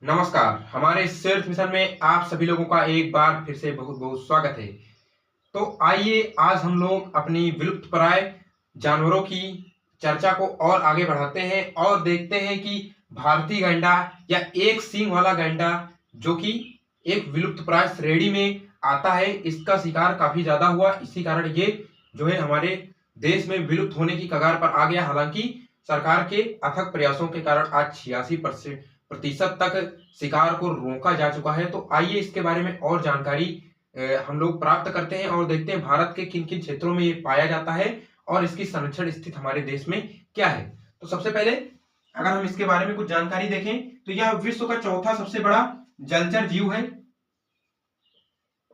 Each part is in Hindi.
नमस्कार। हमारे इस सेल्फ मिशन में आप सभी लोगों का एक बार फिर से बहुत बहुत स्वागत है। तो आइए आज हम लोग अपनी विलुप्तप्राय जानवरों की चर्चा को और आगे बढ़ाते हैं और देखते हैं कि भारतीय गैंडा या एक सींग वाला गैंडा जो कि एक विलुप्तप्राय श्रेणी में आता है, इसका शिकार काफी ज्यादा हुआ। इसी कारण ये जो है हमारे देश में विलुप्त होने की कगार पर आ गया। हालांकि सरकार के अथक प्रयासों के कारण आज 86% तक शिकार को रोका जा चुका है। तो आइए इसके बारे में और जानकारी हम लोग प्राप्त करते हैं और देखते हैं भारत के किन किन क्षेत्रों में ये पाया जाता है और इसकी संरक्षण स्थिति हमारे देश में क्या है। तो सबसे पहले अगर हम इसके बारे में कुछ जानकारी देखें तो यह विश्व का चौथा सबसे बड़ा जलचर जीव है।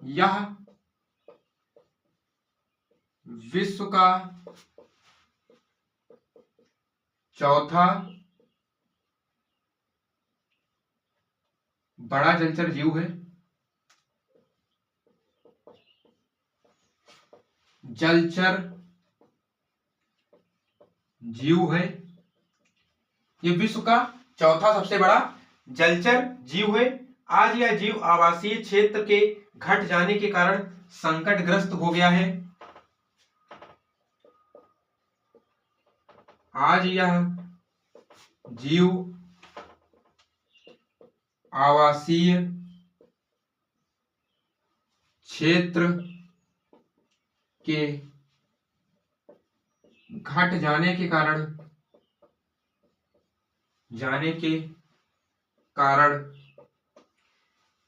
यह विश्व का चौथा बड़ा जलचर जीव है। जलचर जीव है। यह विश्व का चौथा सबसे बड़ा जलचर जीव है। आज यह जीव आवासीय क्षेत्र के घट जाने के कारण संकटग्रस्त हो गया है। आज यह जीव आवासीय क्षेत्र के घट जाने के कारण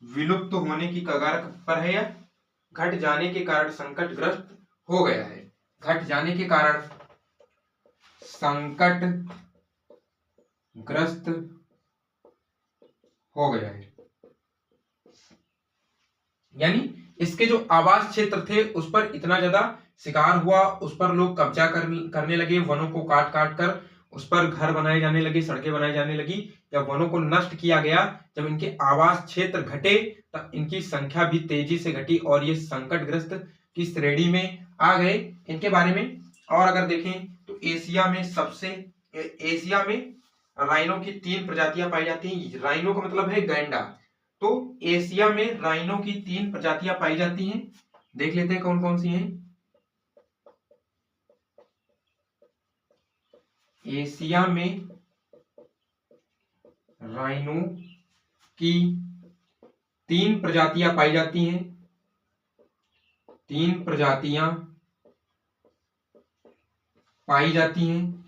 विलुप्त होने की कगार पर है। या घट जाने के कारण संकटग्रस्त हो गया है। घट जाने के कारण संकटग्रस्त हो गया है। यानी इसके जो आवास क्षेत्र थे उस पर इतना ज्यादा शिकार हुआ, उस पर लोग कब्जा करने लगे, वनों को काट काट कर उस पर घर बनाए जाने लगे, सड़कें बनाई जाने लगी। जब वनों को नष्ट किया गया, जब इनके आवास क्षेत्र घटे तब इनकी संख्या भी तेजी से घटी और ये संकटग्रस्त की श्रेणी में आ गए। इनके बारे में और अगर देखें तो एशिया में राइनो की 3 प्रजातियां पाई जाती हैं। राइनो का मतलब है गैंडा। तो एशिया में राइनो की 3 प्रजातियां पाई जाती हैं। देख लेते हैं कौन कौन सी हैं। एशिया में राइनो की 3 प्रजातियां पाई जाती हैं। 3 प्रजातियां पाई जाती हैं।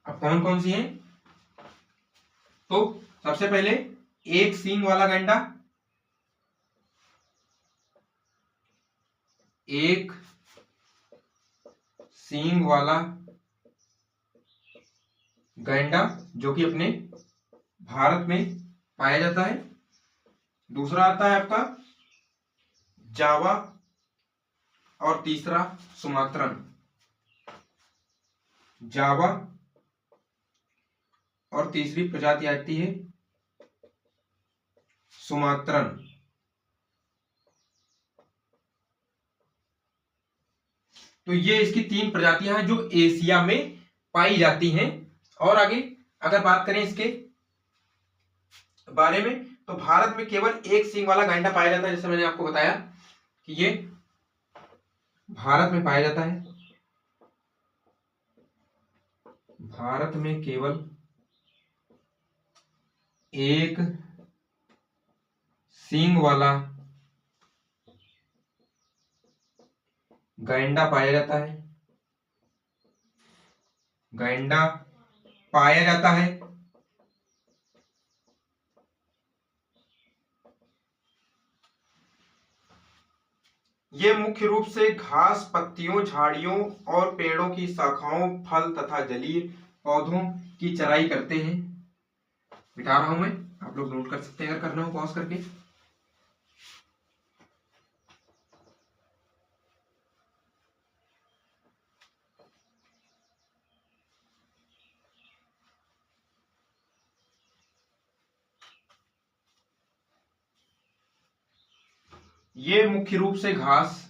अब कौन कौन सी हैं? तो सबसे पहले एक सींग वाला गैंडा, एक सींग वाला गैंडा जो कि अपने भारत में पाया जाता है। दूसरा आता है आपका जावा और तीसरा सुमात्रन। जावा और तीसरी प्रजाति आती है सुमात्रन। तो ये इसकी 3 प्रजातियां हैं जो एशिया में पाई जाती हैं। और आगे अगर बात करें इसके बारे में तो भारत में केवल एक सींग वाला गैंडा पाया जाता है। जैसे मैंने आपको बताया कि ये भारत में पाया जाता है। भारत में केवल एक सींग वाला गैंडा पाया जाता है। गैंडा पाया जाता है। ये मुख्य रूप से घास, पत्तियों, झाड़ियों और पेड़ों की शाखाओं, फल तथा जलीय पौधों की चराई करते हैं। मिटा रहा हूं मैं, आप लोग नोट कर सकते हैं अगर करना हो पॉज करके। ये मुख्य रूप से घास,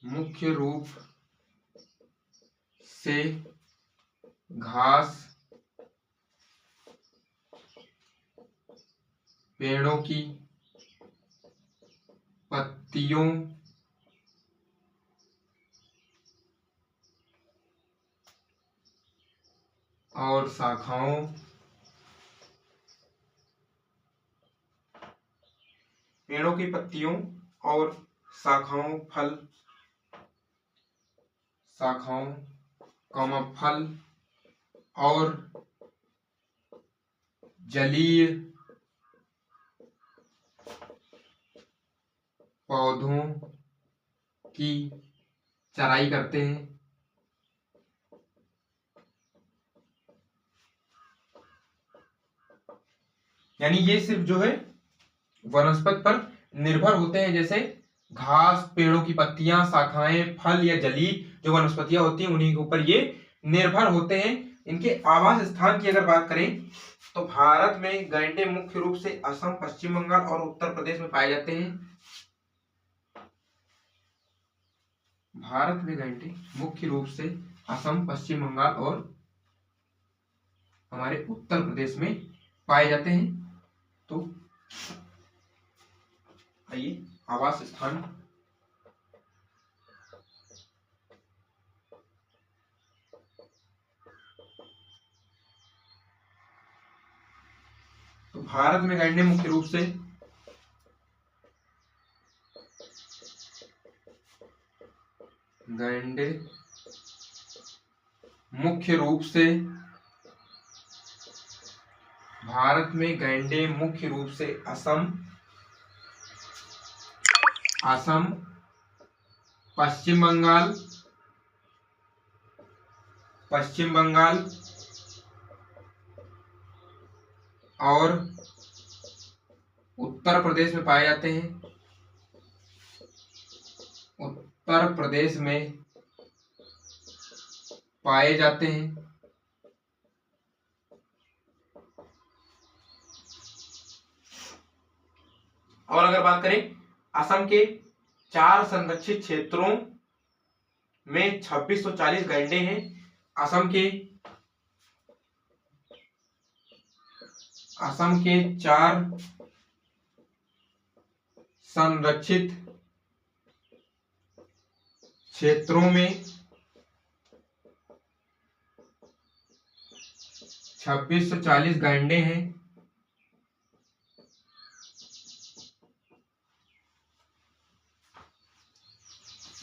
मुख्य रूप से घास, पेड़ों की पत्तियों और शाखाओं, पेड़ों की पत्तियों और शाखाओं, फल और जलीय पौधों की चराई करते हैं। यानी ये सिर्फ जो है वनस्पति पर निर्भर होते हैं, जैसे घास, पेड़ों की पत्तियां, शाखाएं, फल या जलीय जो वनस्पतियां होती हैं उन्हीं के ऊपर ये निर्भर होते हैं। इनके आवास स्थान की अगर बात करें तो भारत में गैंडे मुख्य रूप से असम, पश्चिम बंगाल और उत्तर प्रदेश में पाए जाते हैं। भारत में गैंडे मुख्य रूप से असम, पश्चिम बंगाल और हमारे उत्तर प्रदेश में पाए जाते हैं। तो आइए आवास स्थान, तो भारत में गैंडे मुख्य रूप से असम, पश्चिम बंगाल और उत्तर प्रदेश में पाए जाते हैं। उत्तर प्रदेश में पाए जाते हैं। और अगर बात करें असम के 4 संरक्षित क्षेत्रों में 2640 गैंडे हैं। असम के 4 संरक्षित क्षेत्रों में 2640 गैंडे हैं।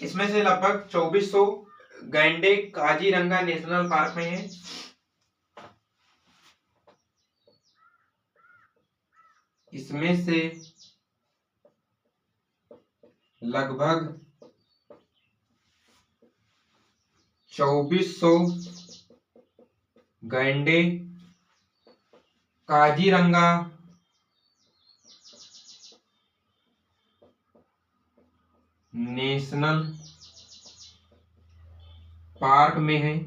इसमें से लगभग 2400 गैंडे काजीरंगा नेशनल पार्क में हैं। इसमें से लगभग 2400 गैंडे काजीरंगा नेशनल पार्क में है।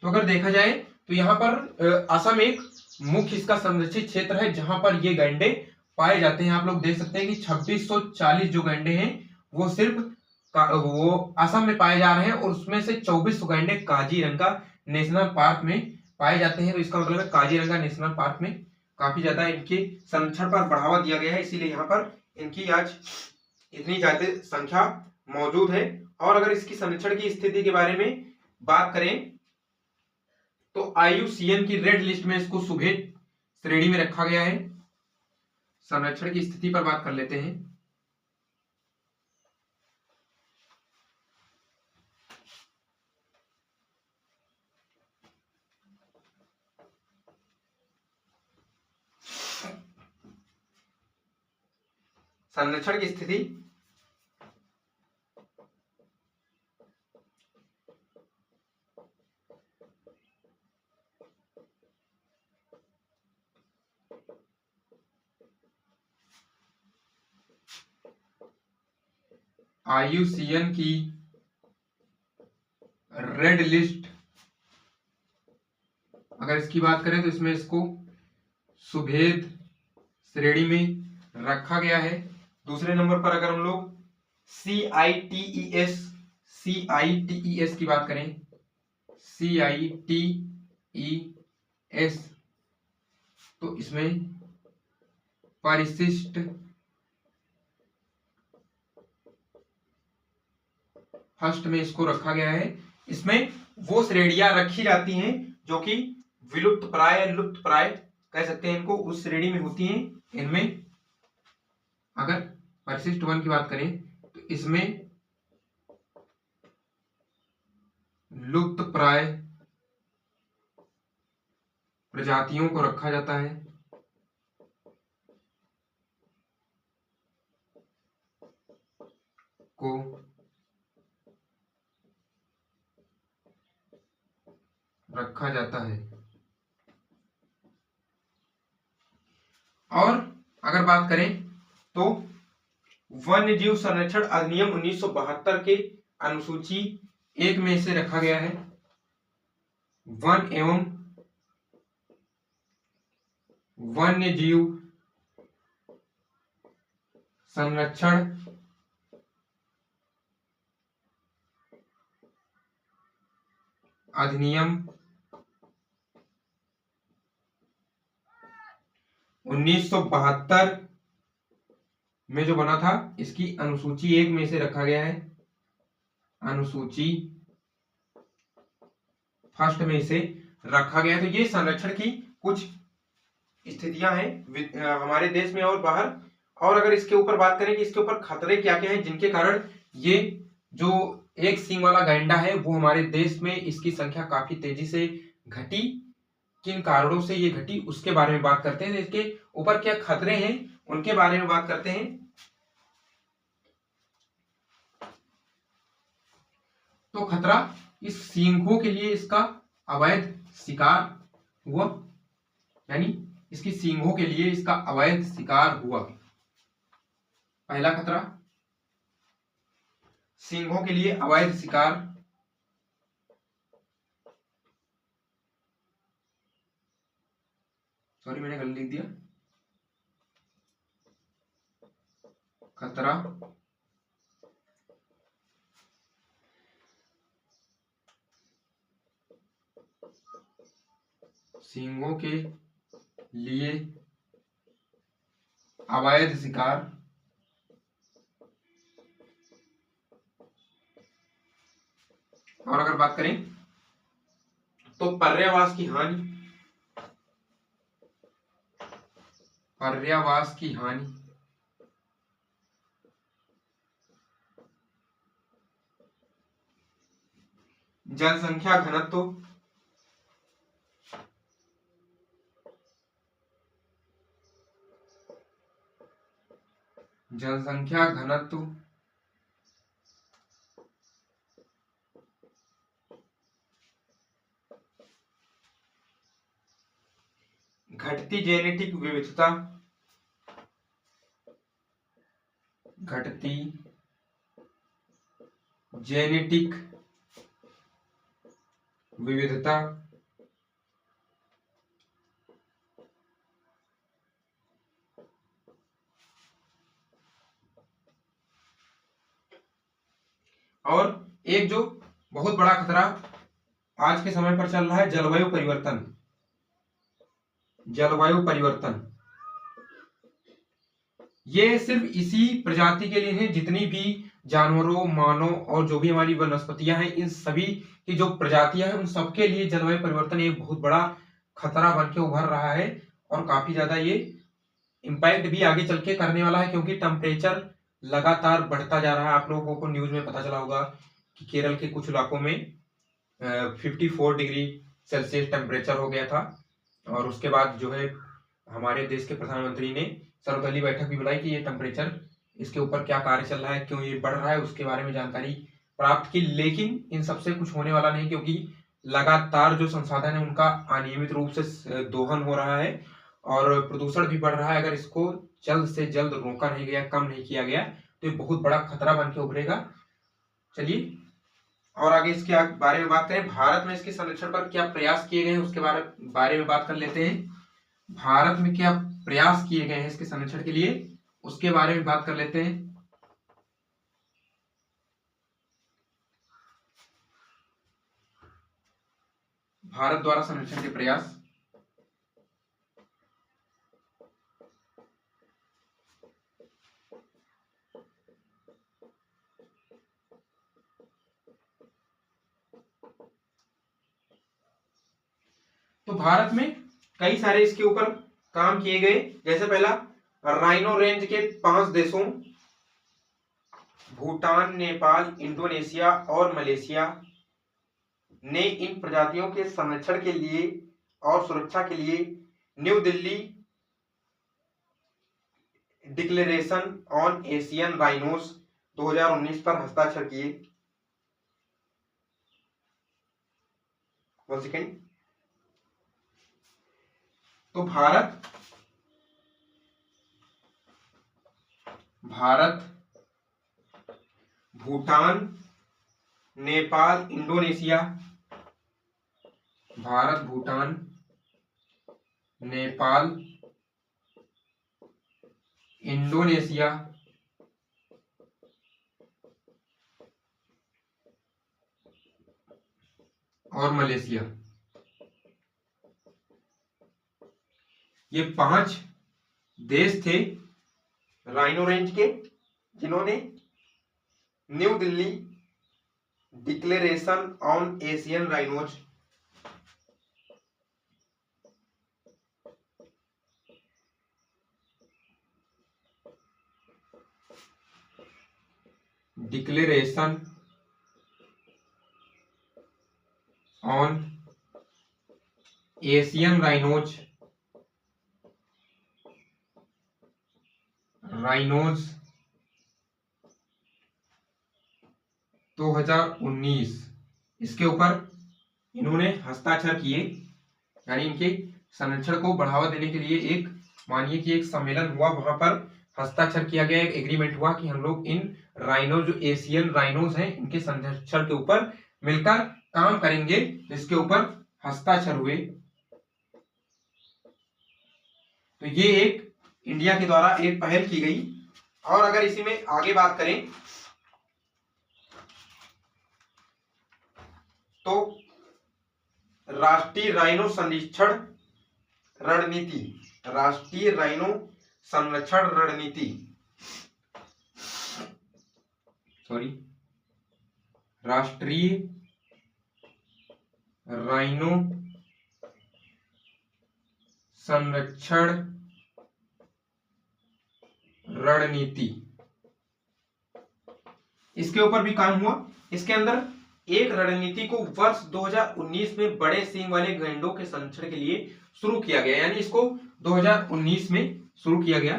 तो अगर देखा जाए तो यहाँ पर असम एक मुख्य इसका संरक्षित क्षेत्र है जहां पर ये गैंडे पाए जाते हैं। आप लोग देख सकते हैं कि 2640 जो गैंडे हैं वो सिर्फ वो असम में पाए जा रहे हैं और उसमें से 2400 गैंडे काजीरंगा नेशनल पार्क में पाए जाते हैं। तो इसका मतलब है काजीरंगा नेशनल पार्क में काफी ज्यादा इनके संरक्षण पर बढ़ावा दिया गया है, इसीलिए यहाँ पर इनकी आज इतनी ज्यादा संख्या मौजूद है। और अगर इसकी संरक्षण की स्थिति के बारे में बात करें तो IUCN की रेड लिस्ट में इसको सुभेद श्रेणी में रखा गया है। संरक्षण की स्थिति पर बात कर लेते हैं। संरक्षण की स्थिति IUCN की रेड लिस्ट अगर इसकी बात करें तो इसमें इसको सुभेद श्रेणी में रखा गया है। दूसरे नंबर पर अगर हम लोग CITES CITES की बात करें, CITES, तो इसमें परिशिष्ट फर्स्ट में इसको रखा गया है। इसमें वो श्रेणियां रखी जाती हैं जो कि विलुप्त प्राय, लुप्त प्राय कह सकते हैं इनको, उस श्रेणी में होती हैं। इनमें अगर परिशिष्ट 1 की बात करें तो इसमें लुप्त प्राय प्रजातियों को रखा जाता है, को रखा जाता है। और अगर बात करें तो वन्य जीव संरक्षण अधिनियम 1972 के अनुसूची 1 में इसे रखा गया है। वन एवं वन्य जीव संरक्षण अधिनियम 1972 में जो बना था, इसकी अनुसूची 1 में इसे रखा गया है। अनुसूची फर्स्ट में इसे रखा गया। तो ये संरक्षण की कुछ स्थितियां हैं हमारे देश में और बाहर। और अगर इसके ऊपर बात करें कि इसके ऊपर खतरे क्या क्या हैं जिनके कारण ये जो एक सींग वाला गैंडा है वो हमारे देश में इसकी संख्या काफी तेजी से घटी, किन कारणों से ये घटी उसके बारे में बात करते हैं। इसके ऊपर क्या खतरे हैं उनके बारे में बात करते हैं। तो खतरा, इस सींगों के लिए इसका अवैध शिकार हुआ, यानी इसकी सींगों के लिए इसका अवैध शिकार हुआ। पहला खतरा, सींगों के लिए अवैध शिकार। सॉरी मैंने गलत लिख दिया। खतरा सींगों के लिए अवैध शिकार। और अगर बात करें तो पर्यावास की हानि, पर्यावास की हानि, जनसंख्या घनत्व, जनसंख्या घनत्व, घटती जेनेटिक विविधता, घटती जेनेटिक विविधता, और एक जो बहुत बड़ा खतरा आज के समय पर चल रहा है, जलवायु परिवर्तन। जलवायु परिवर्तन ये सिर्फ इसी प्रजाति के लिए है, जितनी भी जानवरों, मानव और जो भी हमारी वनस्पतियां हैं, इन सभी की जो प्रजातियां हैं उन सबके लिए जलवायु परिवर्तन एक बहुत बड़ा खतरा बन के उभर रहा है। और काफी ज्यादा ये इम्पैक्ट भी आगे चल के करने वाला है, क्योंकि टेम्परेचर लगातार बढ़ता जा रहा है। आप लोगों को न्यूज में पता चला होगा कि केरल के कुछ इलाकों में 54 डिग्री सेल्सियस टेम्परेचर हो गया था। और उसके बाद जो है हमारे देश के प्रधानमंत्री ने सर्वदलीय बैठक भी बुलाई कि ये टेम्परेचर, इसके ऊपर क्या कार्य चल रहा है, क्यों ये बढ़ रहा है, उसके बारे में जानकारी प्राप्त की। लेकिन इन सबसे कुछ होने वाला नहीं, क्योंकि लगातार जो संसाधन है उनका अनियमित रूप से दोहन हो रहा है और प्रदूषण भी बढ़ रहा है। अगर इसको जल्द से जल्द रोका नहीं गया, कम नहीं किया गया, तो ये बहुत बड़ा खतरा बन के उभरेगा। चलिए और आगे इसके बारे में बात करें। भारत में इसके संरक्षण पर क्या प्रयास किए गए हैं उसके बारे में बात कर लेते हैं। भारत में क्या प्रयास किए गए हैं इसके संरक्षण के लिए, उसके बारे में बात कर लेते हैं। भारत द्वारा संरक्षण के प्रयास। तो भारत में कई सारे इसके ऊपर काम किए गए। जैसे पहला, राइनो रेंज के 5 देशों भूटान, नेपाल, इंडोनेशिया और मलेशिया ने इन प्रजातियों के संरक्षण के लिए और सुरक्षा के लिए new Delhi declaration on Asian rhinos 2019 पर हस्ताक्षर किए। 1 सेकेंड। तो भारत, भूटान, नेपाल, इंडोनेशिया, भारत, भूटान, नेपाल, इंडोनेशिया और मलेशिया, ये 5 देश थे राइनो रेंज के जिन्होंने new Delhi declaration on Asian rhinos declaration on Asian rhinos 2019 इसके ऊपर इन्होंने हस्ताक्षर किए। यानी इनके संरक्षण को बढ़ावा देने के लिए एक, मानिए कि एक सम्मेलन हुआ, वहां पर हस्ताक्षर किया गया, एक एग्रीमेंट हुआ कि हम लोग इन राइनो, जो एशियन राइनोज हैं, इनके संरक्षण के ऊपर मिलकर काम करेंगे। इसके ऊपर हस्ताक्षर हुए। तो ये एक इंडिया के द्वारा एक पहल की गई। और अगर इसी में आगे बात करें तो राष्ट्रीय राइनो संरक्षण रणनीति, राष्ट्रीय राइनो संरक्षण रणनीति, राष्ट्रीय राइनो संरक्षण रणनीति, इसके ऊपर भी काम हुआ। इसके अंदर एक रणनीति को वर्ष 2019 में बड़े सींग वाले गैंडों के संरक्षण के लिए शुरू किया गया। यानी इसको 2019 में शुरू किया गया।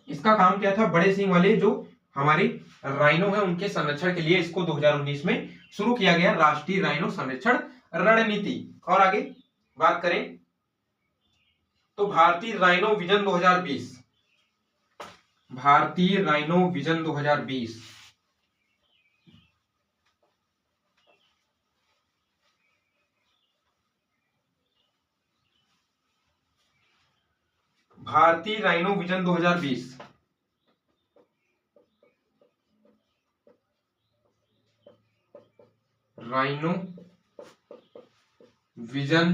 इसका काम क्या था? बड़े सींग वाले जो हमारे राइनो है उनके संरक्षण के लिए इसको 2019 में शुरू किया गया, राष्ट्रीय राइनो संरक्षण रणनीति। और आगे बात करें तो भारतीय राइनो विजन 2020, भारतीय राइनो विजन 2020, भारतीय राइनो विजन 2020 राइनो विजन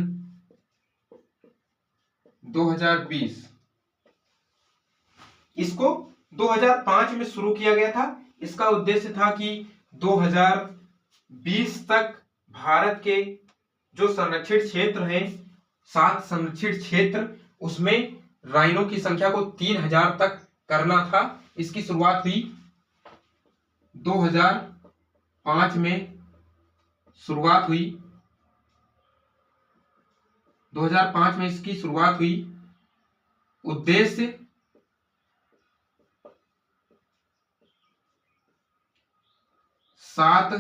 2020, इसको 2005 में शुरू किया गया था। इसका उद्देश्य था कि 2020 तक भारत के जो संरक्षित क्षेत्र हैं, 7 संरक्षित क्षेत्र, उसमें राइनो की संख्या को 3000 तक करना था। इसकी शुरुआत हुई 2005 में, 2005 में इसकी शुरुआत हुई। उद्देश्य सात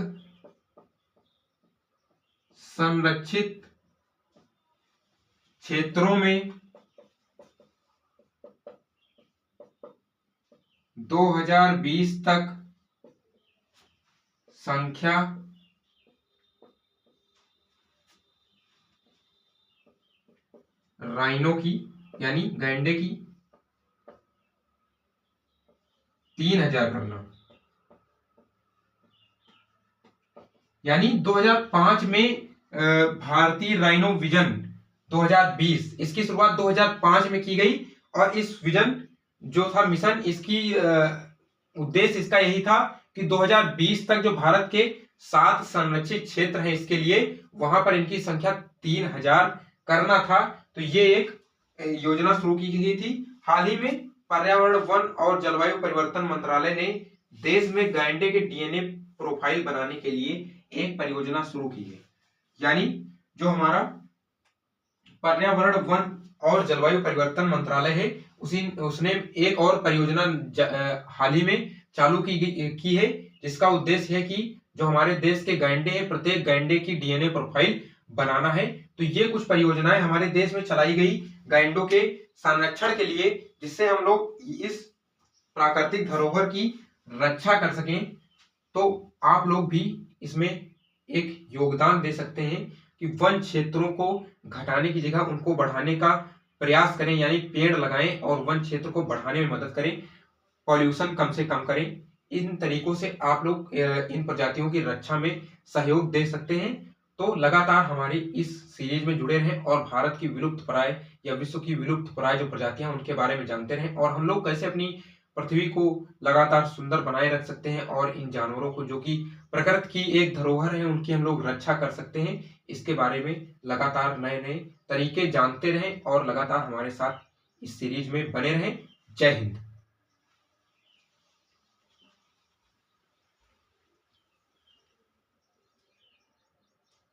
संरक्षित क्षेत्रों में 2020 तक संख्या राइनो की यानी गैंडे की 3000 करना। यानी 2005 में भारतीय राइनो विजन 2020 इसकी शुरुआत 2005 में की गई और इस विजन जो था मिशन, इसकी उद्देश्य इसका यही था कि 2020 तक जो भारत के 7 संरक्षित क्षेत्र हैं इसके लिए वहां पर इनकी संख्या 3000 करना था। तो ये एक योजना शुरू की गई थी। हाल ही में पर्यावरण, वन और जलवायु परिवर्तन मंत्रालय ने देश में गैंडे के डीएनए प्रोफाइल बनाने के लिए एक परियोजना शुरू की है। यानी जो हमारा पर्यावरण, वन और जलवायु परिवर्तन मंत्रालय है उसने एक और परियोजना हाल ही में चालू की है, जिसका उद्देश्य है कि जो हमारे देश के गैंडे हैं प्रत्येक गैंडे की डीएनए प्रोफाइल बनाना है। तो ये कुछ परियोजनाएं हमारे देश में चलाई गई गैंडों के संरक्षण के लिए, जिससे हम लोग इस प्राकृतिक धरोहर की रक्षा कर सकें। तो आप लोग भी इसमें एक योगदान दे सकते हैं कि वन क्षेत्रों को घटाने की जगह उनको बढ़ाने का प्रयास करें, यानी पेड़ लगाएं और वन क्षेत्र को बढ़ाने में मदद करें, पॉल्यूशन कम से कम करें। इन तरीकों से आप लोग इन प्रजातियों की रक्षा में सहयोग दे सकते हैं। तो लगातार हमारी इस सीरीज में जुड़े रहें और भारत की विलुप्त प्राय या विश्व की विलुप्त प्राय जो प्रजातियां उनके बारे में जानते रहें और हम लोग कैसे अपनी पृथ्वी को लगातार सुंदर बनाए रख सकते हैं और इन जानवरों को जो कि प्रकृति की एक धरोहर है उनकी हम लोग रक्षा कर सकते हैं। इसके बारे में लगातार नए नए तरीके जानते रहें और लगातार हमारे साथ इस सीरीज में बने रहें। जय हिंद।